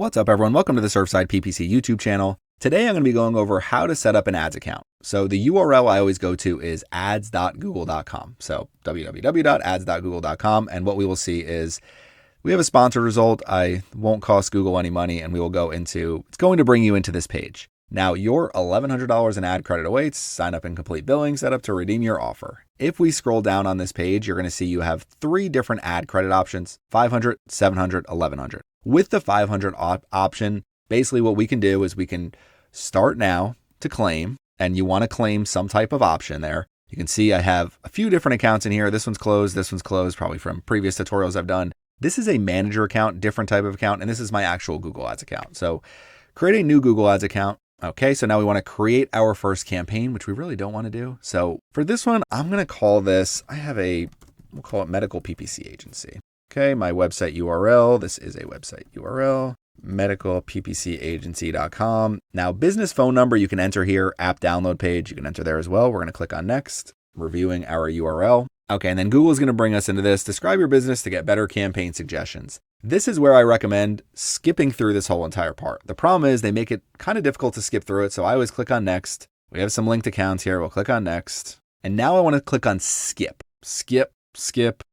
What's up, everyone? Welcome to the Surfside PPC YouTube channel. Today, I'm going to be going over how to set up an ads account. So the URL I always go to is ads.google.com. So www.ads.google.com. And what we will see is we have a sponsored result. I won't cost Google any money, and we will go into, it's going to bring you into this page. Now, your $1,100 in ad credit awaits. Sign up and complete billing setup to redeem your offer. If we scroll down on this page, you're going to see you have 3 different ad credit options: 500, 700, 1100. With the 500 option, basically what we can do is we can start now to claim, and you want to claim some type of option there. You can see I have a few different accounts in here. This one's closed, probably from previous tutorials I've done. This is a manager account, different type of account, and this is my actual Google Ads account. So create a new Google Ads account. Okay, so now we want to create our first campaign, which we really don't want to do. So for this one, I'm going to call this, we'll call it Medical PPC Agency. Okay, my website URL, this is a website URL, medicalppcagency.com. Now, business phone number you can enter here, app download page, you can enter there as well. We're going to click on next, reviewing our URL. Okay, and then Google is going to bring us into this. Describe your business to get better campaign suggestions. This is where I recommend skipping through this whole entire part. The problem is they make it kind of difficult to skip through it, so I always click on next. We have some linked accounts here. We'll click on next. And now I want to click on skip. Skip.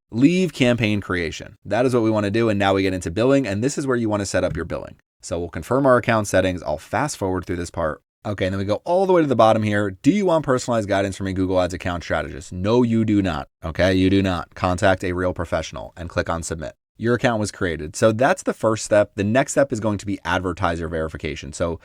Leave campaign creation. That is what we want to do. And now we get into billing, and this is where you want to set up your billing. So we'll confirm our account settings. I'll fast forward through this part. Okay, and then we go all the way to the bottom here. Do you want personalized guidance from a Google Ads account strategist? No, you do not. Okay, you do not. Contact a real professional and click on submit. Your account was created. So that's the first step. The next step is going to be advertiser verification. So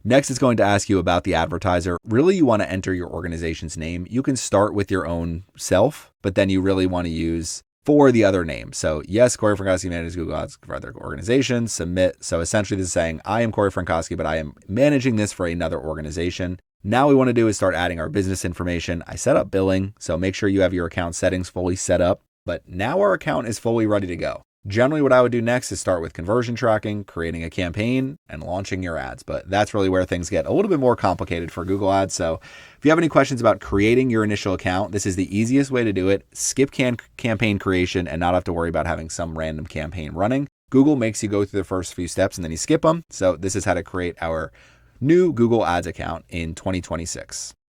next, it's going to ask you about the advertiser. Really, you want to enter your organization's name. You can start with your own self, but then you really want to use for the other name. So yes, Corey Frankowski manages Google Ads for other organizations, submit. So essentially this is saying, I am Corey Frankowski, but I am managing this for another organization. Now we want to do is start adding our business information. I set up billing. So make sure you have your account settings fully set up, but now our account is fully ready to go. Generally, what I would do next is start with conversion tracking, creating a campaign, and launching your ads. But that's really where things get a little bit more complicated for Google Ads. So if you have any questions about creating your initial account, this is the easiest way to do it. Skip campaign creation and not have to worry about having some random campaign running. Google makes you go through the first few steps and then you skip them. So this is how to create our new Google Ads account in 2026.